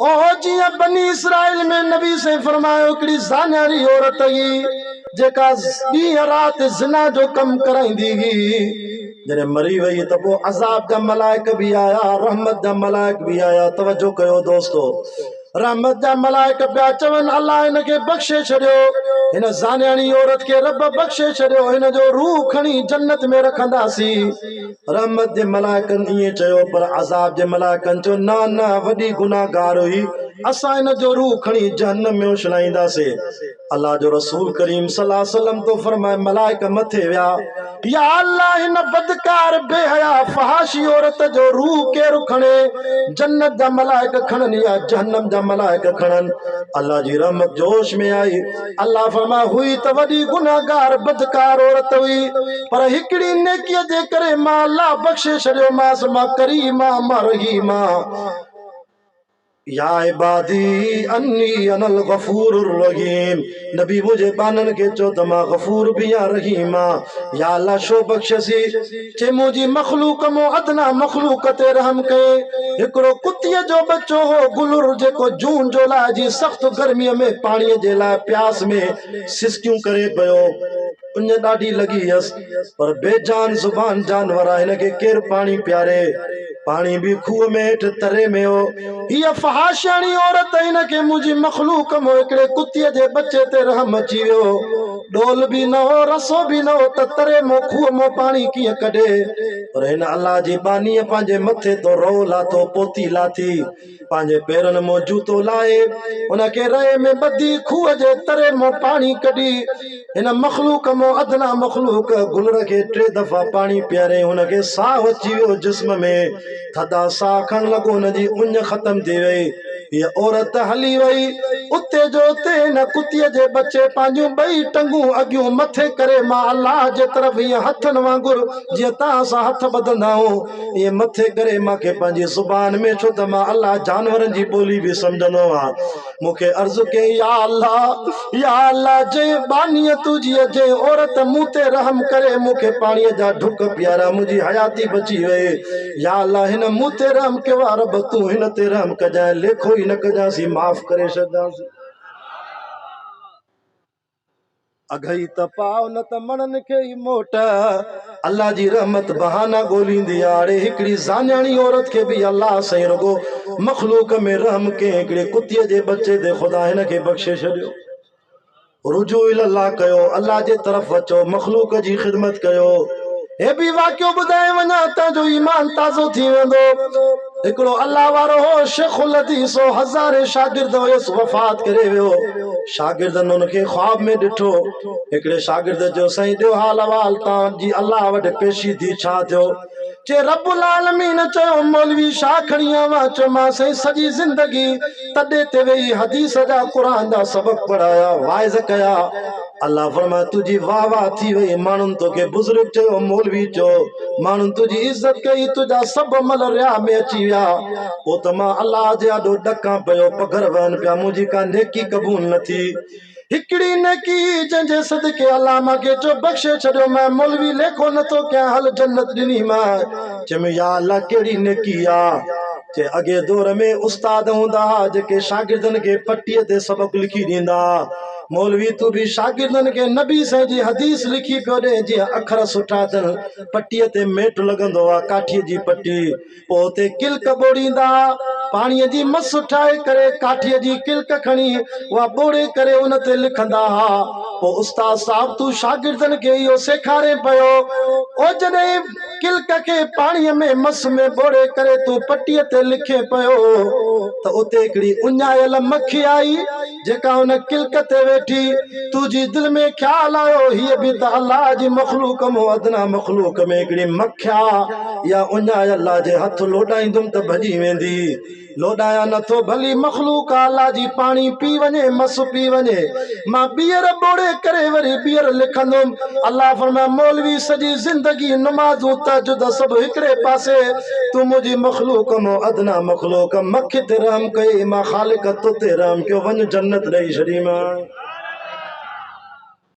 ओ जिया बनी इसराइल में नबी से फरमायो हिकिड़ी ज़ान्यारी औरत हुई जेका ॾींहं राति ज़िना जो कम कराईंदी हुई। जॾहिं मरी वई त पोइ अज़ाब जा मलाइक भी आया, रहमत जा मलाइक भी आया। तवज्जो कयो दोस्तो, रहमत जा मलाइक पिया चवनि अल्लाह हिनखे बख़्शे छॾियो, हिन ज़ान्याणी औरत के रब बख़्शे छॾियो, हिन जो रूह खणी जन्नत में रखंदासीं। रहमत जे मलाइकनि ईअं चयो, पर अज़ाब जे मलाइकनि चयो न न, वॾी गुनाहगार हुई, असां हिन जो रूह खणी जहन्नम में उछलाईंदासीं। अल्लाह जो रसूल करीम सल्लल्लाहु अलैहि वसल्लम तो फरमाए मलाइक मथे विया, या अल्लाह हिन बदकार बेहया फहाशी औरत जो रूह केरु खणे? जन्नत जा मलाइक खणनि या जहन्नम जा मलाइक खणनि? अल्लाह जी रहमत जोश में आई। अल्लाह फरमाए हुई त वॾी गुनाहगार बदकार औरत हुई, पर हिकिड़ी नेकीअ जे करे मां अल्लाह बख़्शे छॾियोमांसि। मां करीमा, मां रहीमा। या इबादी अन्नी अनल गफूरुर रहीम। नबी मुझे बानन के चो त मां गफूर भी या रहीम आ। या अल्लाह शो बख्शसी चे मुझी मखलूक मो अदना मखलूक ते रहम कए। हिकड़ो कुतिया जो बच्चो हो गुलुर जेको जून जो ला जी सख्त गर्मी में पानी जे ला प्यास में सिसकियूं करे पयो, उन ॾाढी लगी हस, पर बेजान जुबान जानवर आहे, हिनखे केर पानी प्यारे? पानी भी खूह में हेठि तरे में हो। हीअ फहाशाणी औरत हिनखे मुंहिंजी मखलूक मो हिकिड़े कुतीअ जे बच्चे ते रहम अची वियो। डोल भी न हो, रसो भी न हो, त तरे मो खूह मो पानी कीअं कढे? पर हिन अल्लाह जी बानीअ पंहिंजे मथे तो रो लाथो, पोती लाथी, पंहिंजे पेरनि मो जूतो लाए उनखे रए में ॿधी खूह जे तरे मो पानी कढी। हिन मखलूक मो अदना मखलूक गुलर खे 3 दफ़ा पानी पियारे, हुनखे साह अची वियो जिस्म में, थधा साह खण लॻो, हुनजी उञ ख़त्म थी वई। ये औरत हली वई उते जो उते। हिन कुतीअ जे बच्चे पंहिंजूं 2 टंगूं अॻियूं मथे करे मां अल्लाह जे तरफ़ ईअं हथनि वांगुरु जीअं तव्हां सां हथ ॿधंदा आहियूं ईअं मथे करे मूंखे पंहिंजी ज़ुबान में, छो त मां अल्लाह जानवरनि जी ॿोली बि सम्झंदो आहियां, मूंखे अर्ज़ु कई या अल्लाह जंहिं बानीअ तुंहिंजी जंहिं औरत मूं ते रहम करे मूंखे पाणीअ जा ढुक पियारा, मुंहिंजी हयाती बची वई। या अल्लाह हिन मूं ते रहम कयो आहे, रब तूं हिन ते रहम कजांइ, लेखो ई न कजांसीं, माफ़ करे छॾिजांसीं। अघई त पाओ न त मणनि खे ई मोट। अल्लाह जी रहमत बहाना ॻोल्हींदी आहे। हिकिड़ी ज़ान्याणी औरत खे बि अल्लाह साईं रुगो मखलूक में रहम कयईं, हिकिड़े कुतीअ जे बच्चे ते ख़ुदा हिन खे बख़्शे छॾियो। रुजू इल्लाह कयो, अल्लाह जे तरफ़ अचो, मखलूक जी ख़िदमत कयो। हे भी वाक़ियो ॿुधाए वञा त जो ईमान ताज़ो थी वेंदो। हिकिड़ो अल्लाह वारो हो शेखुल हदीस हो, 1000 शागिर्द हुयसि, वफ़ात करे वियो। शागिर्दनि हुनखे ख्वाब में ॾिठो। हिकिड़े शागिर्द जो साईं ॾियो हाल अहवाल, तव्हांजी अल्लाह वटि पेशी थी, छा थियो? चे रब्बुल आलमीन चयो मौलवी छा खणी आवां? चयो मां साईं सॼी ज़िंदगी तॾे ते वेही हदीस जा क़ुरान जा सबक पढ़ाया, वाइज़ कया। अल्लाह फरमाए तुझी वाह वाह थी वई, माण्हुनि तोखे बुज़ुर्ग चयो, मौलवी चयो, माण्हुनि तुंहिंजी इज़त कई, तुंहिंजा सभु अमल रिया में अची विया। पोइ त मां अल्लाह जे आॾो ॾकां पियो, पघर वहनि पिया, मुंहिंजी का नेकी क़बूल न थी। हिकिड़ी नेकी जंहिंजे सदके अल्लाह मूंखे चयो बख़्शे छॾियो, मैं मौलवी लेखो नथो कयां, हल जन्नत ॾिनी मां। चयो या अल्लाह कहिड़ी नेकी आहे? जे अॻे दौर में उस्ताद हूंदा हुआ जेके शागिर्दनि खे पटीअ ते सबक लिखी ॾींदा। मौलवी तू भी शागिर्दनि के नबी साईं जी हदीस लिखी पियो ॾे, जीअं अखर सुठा अथनि। पटीअ ते मेट लॻंदो आहे, काठीअ जी पटी, पोइ उते किल्क ॿोड़ींदा, पाणीअ जी मस ठाहे करे काठीअ जी किल्क खणी उहा ॿोड़े करे उन ते लिखंदा हुआ। पोइ उस्ताद साहब तू शागिर्दनि खे इहो सेखारे पियो, ओ जॾहिं किल्क खे पाणीअ में मस में ॿोड़े करे तू पटीअ ते लिखे पियो त उते हिकिड़ी उञायल मक्खी आई जेका उन किल्क ते वेठी। तुझी दिल में ख्याल आयो हीअ बि त अल्लाह जी मखलूक मो अदना मखलूक में हिकिड़ी मक्खिया या उञायल जे हथ लोॾाईंदुमि त भॼी वेंदी। लोॾाया नथो, भली मखलूक अल्लाह जी पाणी पी वञे, मस पी वञे, मां ॿीहर ॿोड़े करे वरी ॿीहर लिखंदुमि। अल्लाह फरमाए मौलवी सॼी ज़िंदगी नमाज़ूं तहज्जुद सभु हिकिड़े पासे, तू मुंहिंजी मखलूक मो अदना मखलूक मक्खी ते रहम कई, मां ख़ालिक तो ते रहम कयो, वञ जन्नत ॾेई छॾीमांइ।